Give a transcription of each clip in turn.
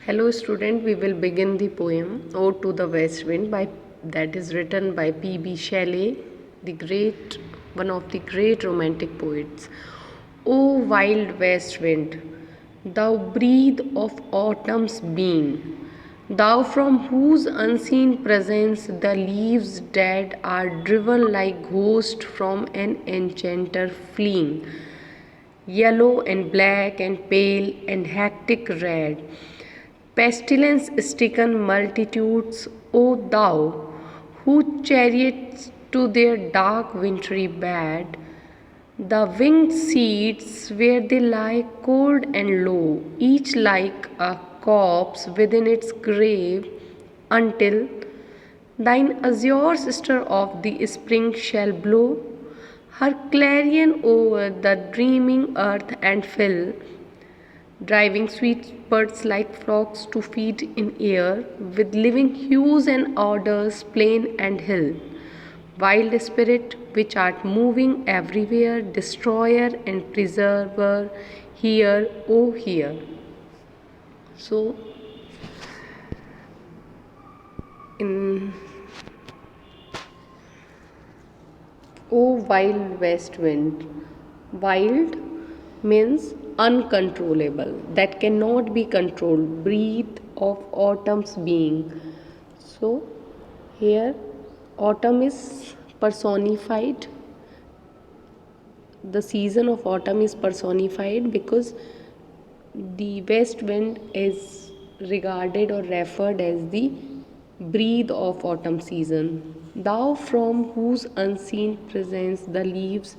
Hello student, we will begin the poem Ode to the West Wind that is written by P.B. Shelley, one of the great romantic poets. O wild west wind, thou breath of autumn's being, thou from whose unseen presence the leaves dead are driven like ghosts from an enchanter fleeing, yellow and black and pale and hectic red, pestilence stricken multitudes, O thou, who chariots to their dark wintry bed, the winged seats where they lie cold and low, each like a corpse within its grave, until thine azure sister of the spring shall blow her clarion over the dreaming earth and fill, driving sweet birds like flocks to feed in air, with living hues and odors plain and hill. Wild spirit, which art moving everywhere, destroyer and preserver, hear, O hear. So, in O wild west wind, wild means uncontrollable, that cannot be controlled, breath of autumn's being. So here autumn is personified, the season of autumn is personified because the west wind is regarded or referred as the breath of autumn season. Thou from whose unseen presence the leaves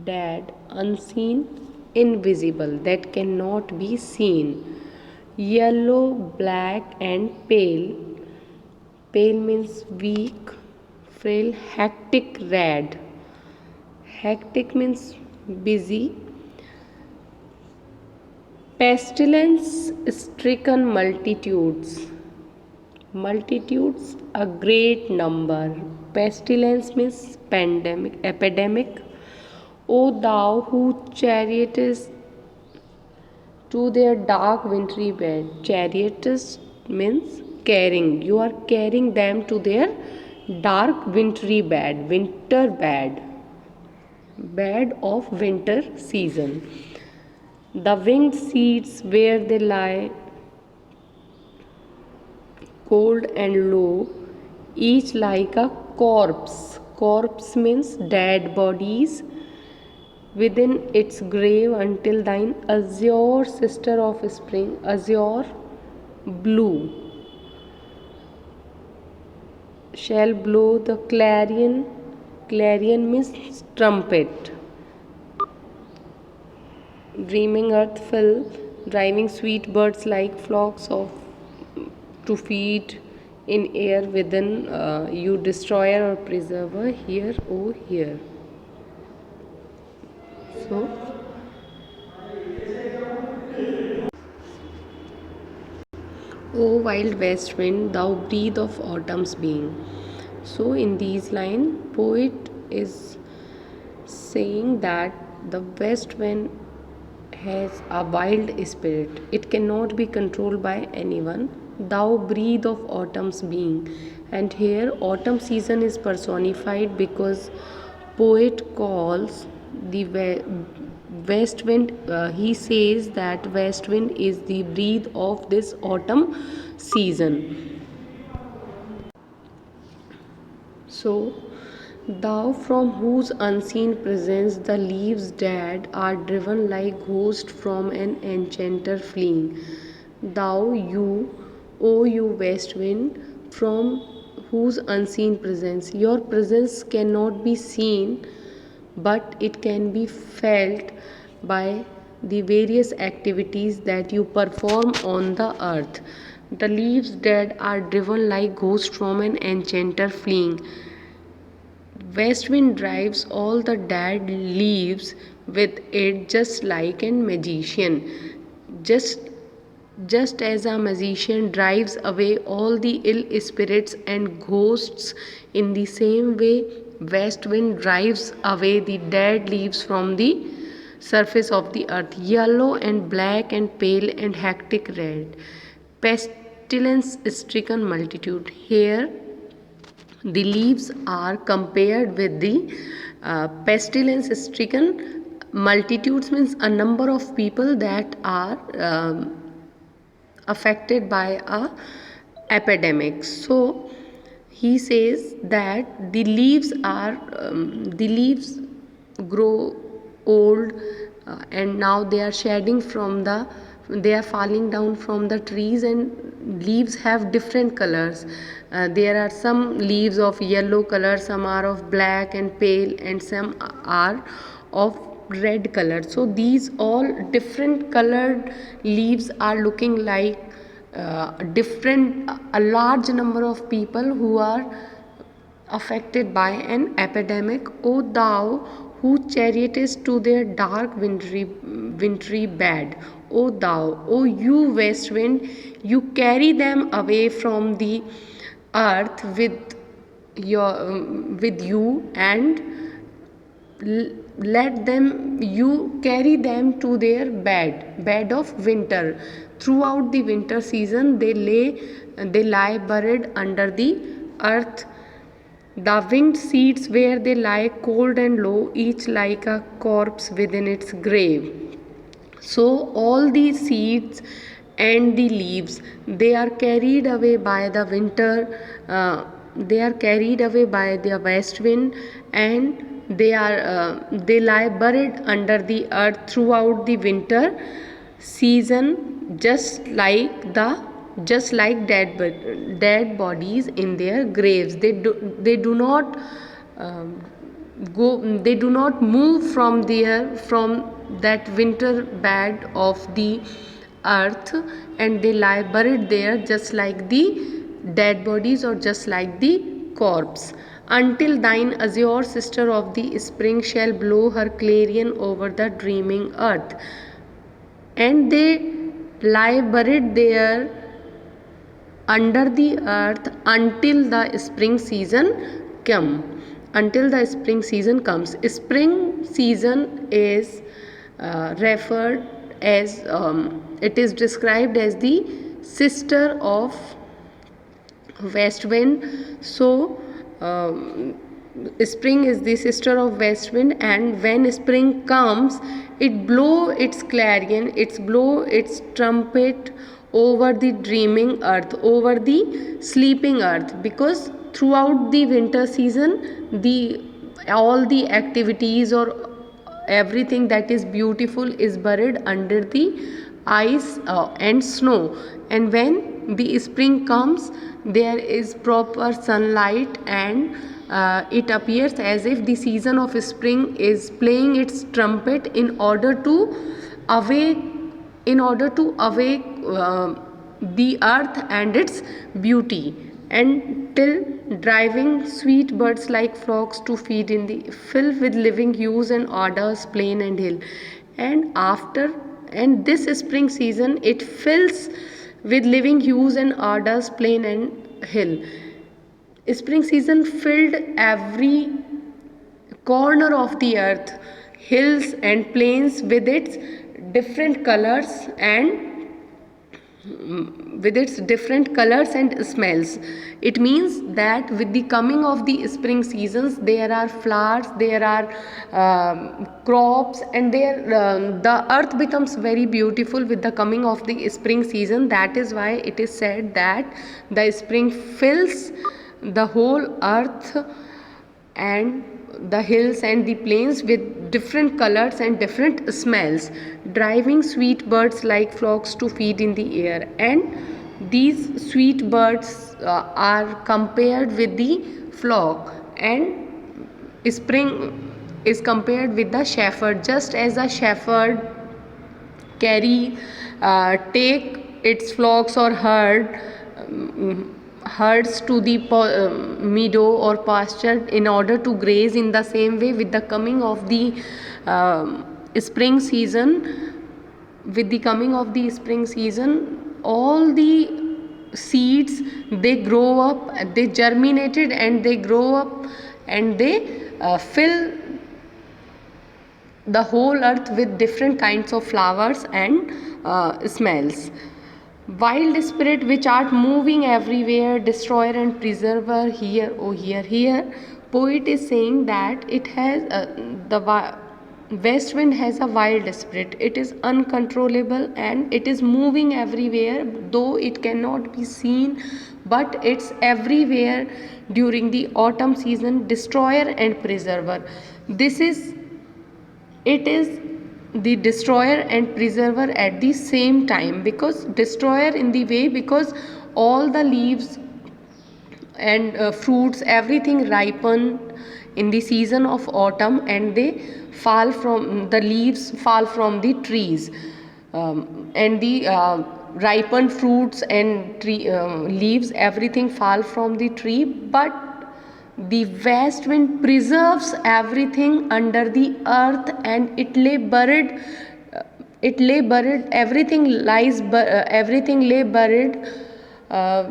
dead, unseen, invisible, that cannot be seen, yellow, black and pale. Pale means weak, frail, hectic, red. Hectic means busy. Pestilence stricken multitudes. Multitudes, a great number. Pestilence means pandemic, epidemic. O thou who chariotest to their dark wintry bed. Chariotest means carrying. You are carrying them to their dark wintry bed, winter bed, bed of winter season. The winged seats where they lie cold and low, each like a corpse. Corpse means dead bodies within its grave, until thine azure sister of spring, azure blue, shall blow the clarion. Clarion means trumpet. Dreaming earth fill, driving sweet birds like flocks of to feed in air within, you destroyer or preserver, hear, O hear. So O wild west wind, thou breath of autumn's being. So in these lines, poet is saying that the west wind has a wild spirit. It cannot be controlled by anyone. Thou breath of autumn's being. And here autumn season is personified because poet calls the west wind, he says that west wind is the breath of this autumn season. So thou from whose unseen presence the leaves dead are driven like ghosts from an enchanter fleeing. Thou, you, O you west wind, from whose unseen presence. Your presence cannot be seen, but it can be felt by the various activities that you perform on the earth. The leaves dead are driven like ghosts from an enchanter fleeing. West wind drives all the dead leaves with it, just like a magician. Just as a magician drives away all the ill spirits and ghosts, in the same way west wind drives away the dead leaves from the surface of the earth, yellow and black and pale and hectic red. pestilence stricken multitude. Here the leaves are compared with the pestilence stricken multitudes, means a number of people that are affected by a epidemic. So he says that the leaves grow old, and now they are shedding from they are falling down from the trees, and leaves have different colors. There are some leaves of yellow color, some are of black and pale, and some are of red color. So these all different colored leaves are looking like different a large number of people who are affected by an epidemic. O thou who chariotest to their dark wintry bed, O thou, O you west wind, you carry them away from the earth with you, and let them you carry them to their bed of winter. Throughout the winter season they lie buried under the earth. The winged seeds where they lie cold and low, each like a corpse within its grave. So all the seeds and the leaves, they are carried away by the winter, they are carried away by the west wind, and they lie buried under the earth throughout the winter season, just like dead bodies in their graves. They do not they do not move from that winter bed of the earth, and they lie buried there just like the dead bodies, or just like the corpse, until thine azure sister of the spring shall blow her clarion over the dreaming earth. And they lie buried there under the earth until the spring season comes. Spring season is referred as it is described as the sister of west wind. So spring is the sister of west wind, and when spring comes, it blow its clarion, its trumpet over the dreaming earth, over the sleeping earth, because throughout the winter season all the activities or everything that is beautiful is buried under the ice and snow, and when the spring comes there is proper sunlight, and it appears as if the season of spring is playing its trumpet in order to awake the earth and its beauty, and till driving sweet birds like flocks to feed in the fill with living hues and odors plain and hill. And this spring season it fills with living hues and odors plain and hill. Spring season filled every corner of the earth, hills and plains, with its different colors and smells. It means that with the coming of the spring seasons there are flowers, there are crops, and the earth becomes very beautiful with the coming of the spring season. That is why it is said that the spring fills the whole earth and the hills and the plains with different colors and different smells, driving sweet birds like flocks to feed in the air. And these sweet birds are compared with the flock, and spring is compared with the shepherd. Just as a shepherd take its flocks or herds to the meadow or pasture in order to graze, in the same way with the coming of the spring season all the seeds, they grow up, they germinated, and they grow up, and they fill the whole earth with different kinds of flowers and smells. Wild spirit which art moving everywhere, destroyer and preserver. Here, oh here. Poet is saying that it has west wind has a wild spirit. It is uncontrollable and it is moving everywhere, though it cannot be seen, but it's everywhere during the autumn season. Destroyer and preserver. It is the destroyer and preserver at the same time, because destroyer in the way, because all the leaves and fruits, everything ripen in the season of autumn, and the leaves fall from the trees, and the ripened fruits and leaves, everything fall from the tree. But the west wind preserves everything under the earth, and everything lay buried uh,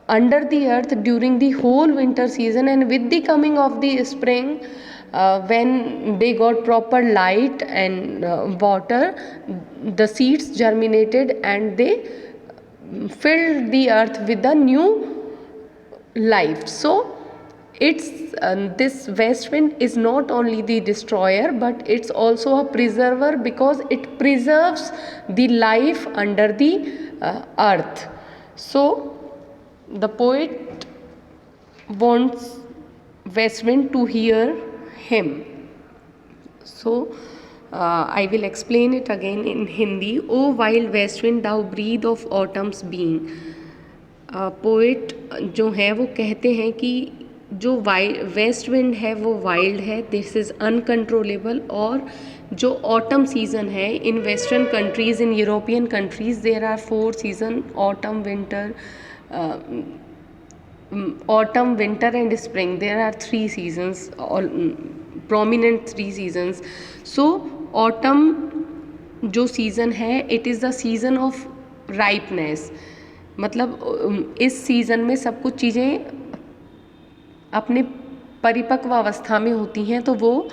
under the earth during the whole winter season. And with the coming of the spring, when they got proper light and water, the seeds germinated and they filled the earth with a new life. So it's this west wind is not only the destroyer, but it's also a preserver, because it preserves the life under the earth. So the poet wants west wind to hear him. So I will explain it again in Hindi. O wild west wind, thou breathe of autumn's being. Poet जो है वो कहते हैं कि जो west wind है वो wild है, दिस इज़ अनकंट्रोलेबल, और जो ऑटम सीज़न है in western countries, in European countries, there are 4 season, autumn winter and spring. There are 3 seasons, prominent 3 seasons. So autumn जो सीज़न है, it is the season of ripeness. मतलब इस season में सब कुछ चीज़ें अपने परिपक्व अवस्था में होती हैं, तो वो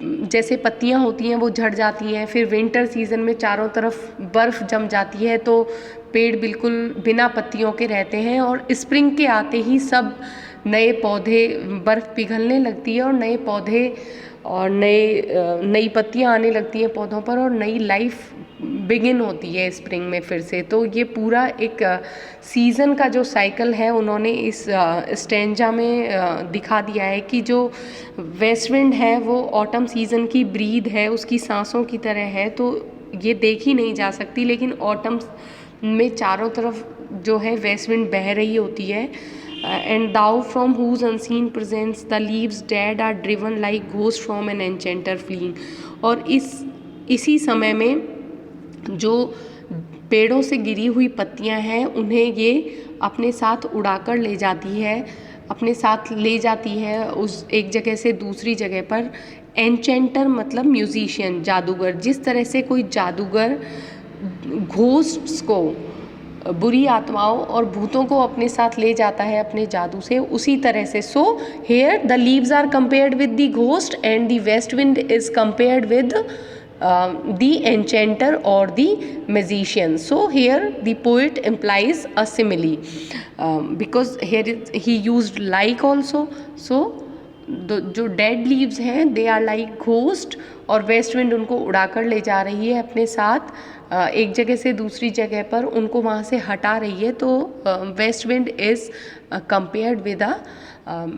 जैसे पत्तियां होती हैं वो झड़ जाती हैं. फिर विंटर सीज़न में चारों तरफ बर्फ़ जम जाती है, तो पेड़ बिल्कुल बिना पत्तियों के रहते हैं, और स्प्रिंग के आते ही सब नए पौधे, बर्फ़ पिघलने लगती है और नए पौधे और नई पत्तियां आने लगती हैं पौधों पर, और नई लाइफ बिगिन होती है स्प्रिंग में फिर से. तो ये पूरा एक सीज़न का जो साइकिल है उन्होंने इस स्टेंजा में दिखा दिया है कि जो वेस्ट विंड है वो ऑटम सीज़न की ब्रीद है, उसकी सांसों की तरह है. तो ये देखी नहीं जा सकती, लेकिन ऑटम में चारों तरफ जो है वेस्ट विंड बह रही होती है. And thou from whose unseen presence the leaves dead are driven like ghost from an enchanter fleeing. और इसी समय में जो पेड़ों से गिरी हुई पत्तियां हैं उन्हें ये अपने साथ उड़ाकर ले जाती है उस एक जगह से दूसरी जगह पर. एन्चेंटर मतलब म्यूजिशियन, जादूगर. जिस तरह से कोई जादूगर घोस्ट्स को, बुरी आत्माओं और भूतों को अपने साथ ले जाता है अपने जादू से, उसी तरह से. So here the leaves are compared with the ghost and the west wind is compared with the enchanter or the magician. So here the poet implies a simile, because here he used like also. So जो dead leaves हैं they are like ghost, और west wind उनको उड़ाकर ले जा रही है अपने साथ एक जगह से दूसरी जगह पर, उनको वहाँ से हटा रही है. तो west wind is compared with a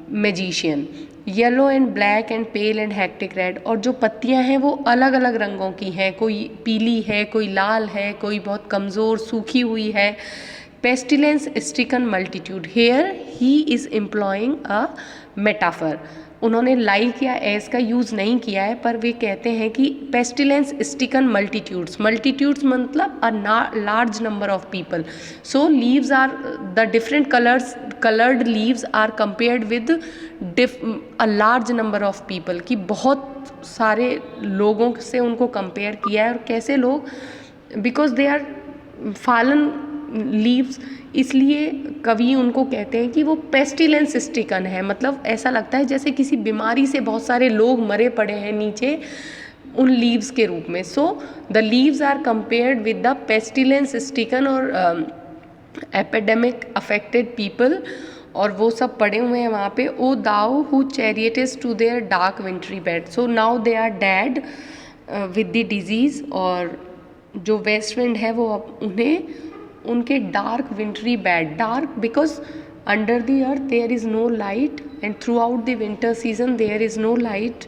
magician. Yellow and black and pale and hectic red. और जो पत्तियां हैं वो अलग अलग रंगों की हैं, कोई पीली है, कोई लाल है, कोई बहुत कमज़ोर सूखी हुई है. Pestilence stricken multitude. Here he is employing a metaphor. उन्होंने लाइक या एस का यूज़ नहीं किया है, पर वे कहते हैं कि पेस्टिलेंस स्टिकन मल्टीट्यूड्स मतलब a large number of people. So leaves are the different coloured leaves are compared with a large number of people, कि बहुत सारे लोगों से उनको कंपेयर किया है. और कैसे लोग, because they are fallen leaves, इसलिए कवि उनको कहते हैं कि वो पेस्टिलेंस स्टिकन है. मतलब ऐसा लगता है जैसे किसी बीमारी से बहुत सारे लोग मरे पड़े हैं नीचे, उन लीव्स के रूप में. So the leaves are compared with the pestilence stricken और एपिडेमिक अफेक्टेड पीपल, और वो सब पड़े हुए हैं वहाँ पे. O thou who chariotest to their dark wintry bed, so now they are dead with the disease. और जो वेस्ट विंड है वो अब उन्हें उनके dark wintry bed, dark because under the earth there is no light and throughout the winter season there is no light,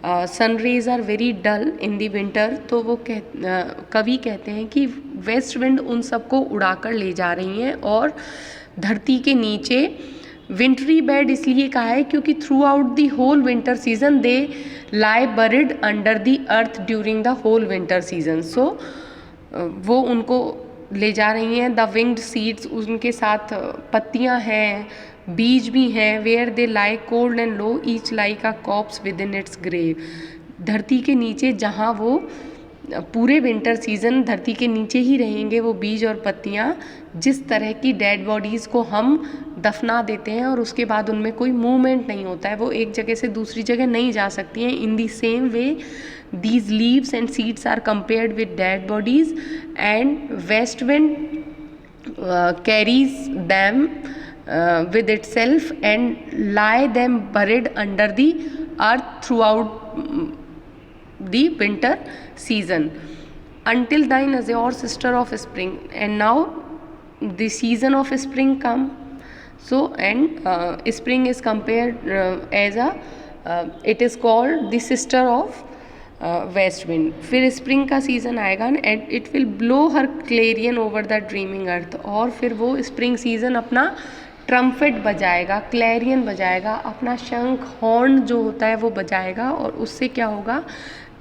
sun rays are very dull in the winter. तो वो कवि कहते हैं कि वेस्ट विंड उन सबको उड़ाकर ले जा रही हैं. और धरती के नीचे विंटरी बेड इसलिए कहा है क्योंकि throughout the whole winter season they lie buried under the earth during the whole winter season. So वो उनको ले जा रही हैं. द विंग्ड सीड्स, उनके साथ पत्तियां हैं, बीज भी हैं. Where they lie cold and low each like a corpse within its grave, धरती के नीचे जहाँ वो पूरे विंटर सीजन धरती के नीचे ही रहेंगे वो बीज और पत्तियाँ, जिस तरह की डेड बॉडीज़ को हम दफना देते हैं और उसके बाद उनमें कोई मूवमेंट नहीं होता है, वो एक जगह से दूसरी जगह नहीं जा सकती हैं. In the same way these leaves and seeds are compared with dead bodies, and west wind carries them with itself and lie them buried under the earth throughout the winter season until thine azure sister of spring. And now the season of spring come. So and spring is compared as a it is called the sister of west wind. फिर spring का season आएगा and it will blow her clarion over the dreaming earth, और फिर वो spring season अपना trumpet बजाएगा, clarion बजाएगा, अपना शंख हॉर्न जो होता है वो बजाएगा. और उससे क्या होगा,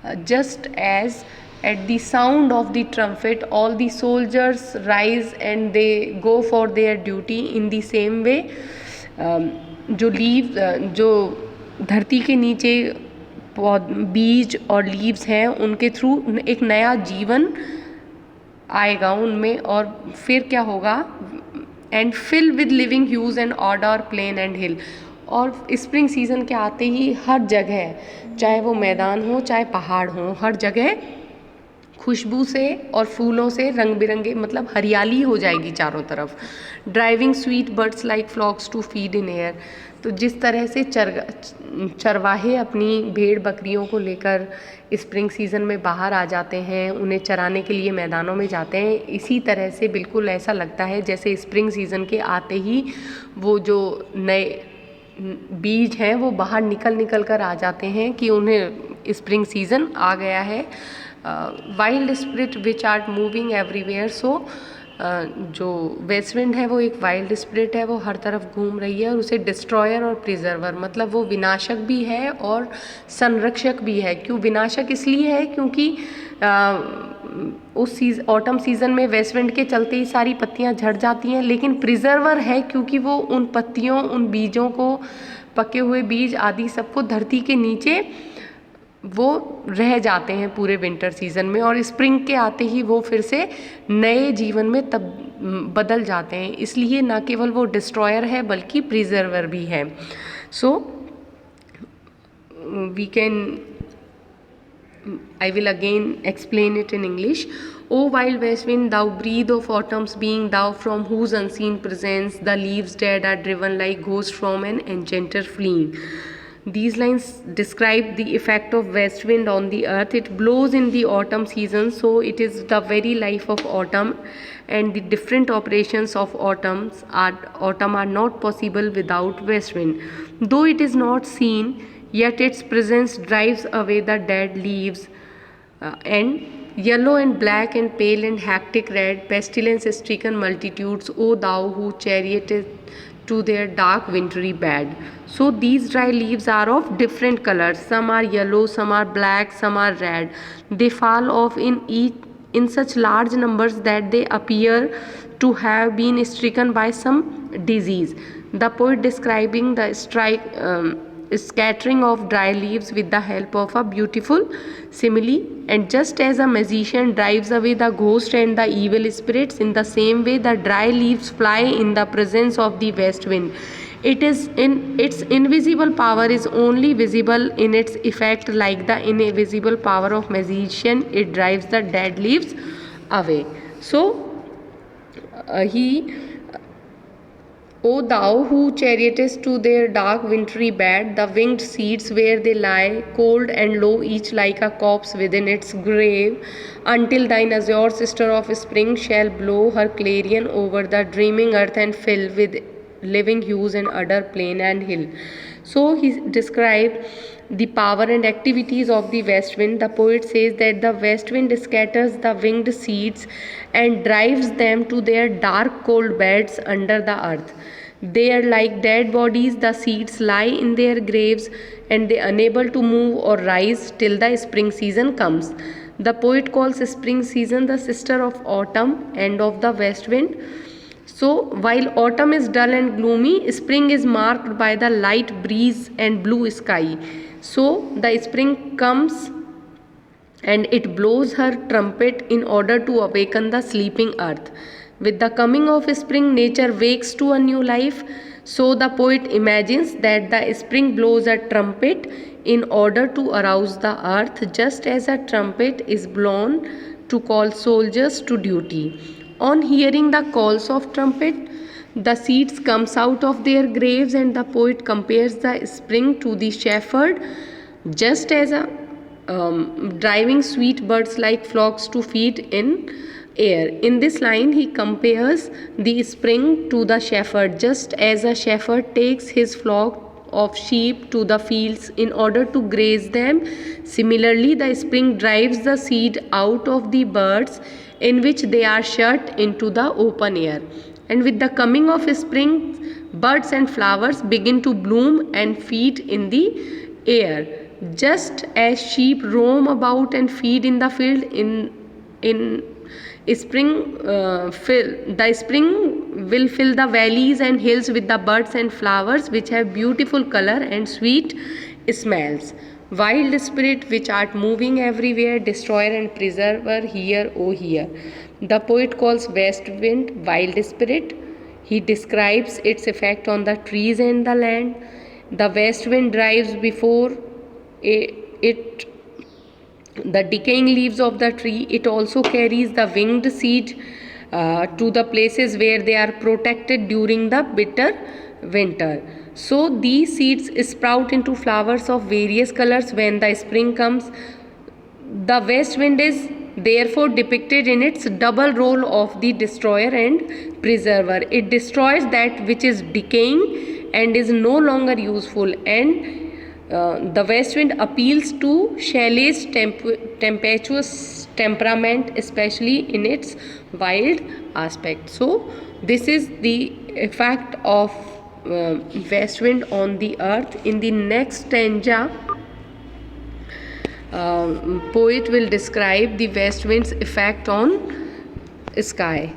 just as at the sound of the trumpet all the soldiers rise and they go for their duty. In the same way जो लीव जो धरती के नीचे बीज और लीव्स हैं उनके थ्रू एक नया जीवन आएगा उनमें. और फिर क्या होगा, and fill with living hues and order plain and hill. और स्प्रिंग सीजन के आते ही हर जगह, चाहे वो मैदान हो चाहे पहाड़ हो, हर जगह खुशबू से और फूलों से रंग बिरंगे, मतलब हरियाली हो जाएगी चारों तरफ. Driving sweet birds like flocks to feed in air. तो जिस तरह से चरवाहे अपनी भेड़ बकरियों को लेकर स्प्रिंग सीज़न में बाहर आ जाते हैं, उन्हें चराने के लिए मैदानों में जाते हैं, इसी तरह से बिल्कुल ऐसा लगता है जैसे स्प्रिंग सीज़न के आते ही वो जो नए बीज हैं वो बाहर निकल कर आ जाते हैं कि उन्हें स्प्रिंग सीज़न आ गया है. Wild spirit which are moving everywhere. So जो वेस्ट विंड है वो एक वाइल्ड स्पिरिट है, वो हर तरफ घूम रही है. और उसे डिस्ट्रॉयर और प्रिजर्वर, मतलब वो विनाशक भी है और संरक्षक भी है. क्यों विनाशक इसलिए है क्योंकि उस ऑटम सीज़न में वेस्ट विंड के चलते ही सारी पत्तियां झड़ जाती हैं. लेकिन प्रिजर्वर है क्योंकि वो उन पत्तियों, उन बीजों को, पके हुए बीज आदि सबको धरती के नीचे वो रह जाते हैं पूरे विंटर सीज़न में. और स्प्रिंग के आते ही वो फिर से नए जीवन में तब बदल जाते हैं. इसलिए ना केवल वो डिस्ट्रॉयर है बल्कि प्रिजर्वर भी है. So we can, I will again explain it in English. O wild west wind, thou breath of autumn's being, thou from whose unseen presence the leaves dead are driven like ghosts from an enchanter fleeing. These lines describe the effect of west wind on the earth. It blows in the autumn season, so it is the very life of autumn, and the different operations of autumn are not possible without west wind. Though it is not seen, yet its presence drives away the dead leaves, and yellow and black and pale and hectic red, pestilence-stricken multitudes, O thou who charioted to their dark wintry bed. So these dry leaves are of different colors. Some are yellow, some are black, some are red. They fall off in such large numbers that they appear to have been stricken by some disease. The poet describing the scattering of dry leaves with the help of a beautiful simile, and just as a magician drives away the ghost and the evil spirits, in the same way the dry leaves fly in the presence of the west wind. It is in its invisible power is only visible in its effect, like the invisible power of magician. It drives the dead leaves away. So he O thou who chariotest to their dark wintry bed the winged seeds where they lie, cold and low, each like a corpse within its grave, until thine azure sister of spring shall blow her clarion over the dreaming earth and fill with living hues and udder plain and hill. So he described the power and activities of the west wind. The poet says that the west wind scatters the winged seeds and drives them to their dark cold beds under the earth. There, like dead bodies, the seeds lie in their graves and they unable to move or rise till the spring season comes. The poet calls spring season the sister of autumn and of the west wind. So, while autumn is dull and gloomy, spring is marked by the light breeze and blue sky. So, the spring comes and it blows her trumpet in order to awaken the sleeping earth. With the coming of spring, nature wakes to a new life. So, the poet imagines that the spring blows a trumpet in order to arouse the earth, just as a trumpet is blown to call soldiers to duty. On hearing the calls of trumpet, the seeds comes out of their graves, and the poet compares the spring to the shepherd, just as a driving sweet birds like flocks to feed in air. In this line, he compares the spring to the shepherd, just as a shepherd takes his flock of sheep to the fields in order to graze them. Similarly, the spring drives the seed out of the birds in which they are shut into the open air. And with the coming of spring, birds and flowers begin to bloom and feed in the air. Just as sheep roam about and feed in the field, in spring the spring will fill the valleys and hills with the birds and flowers which have beautiful color and sweet smells. Wild spirit, which art moving everywhere, destroyer and preserver, hear, O hear. The poet calls west wind wild spirit. He describes its effect on the trees and the land. The west wind drives before it the decaying leaves of the tree. It also carries the winged seed to the places where they are protected during the bitter winter. So these seeds sprout into flowers of various colors when the spring comes. The west wind is therefore depicted in its double role of the destroyer and preserver. It destroys that which is decaying and is no longer useful, and the west wind appeals to Shelley's tempestuous temperament, especially in its wild aspect. So, this is the effect of west wind on the earth. In the next stanza, poet will describe the west wind's effect on sky.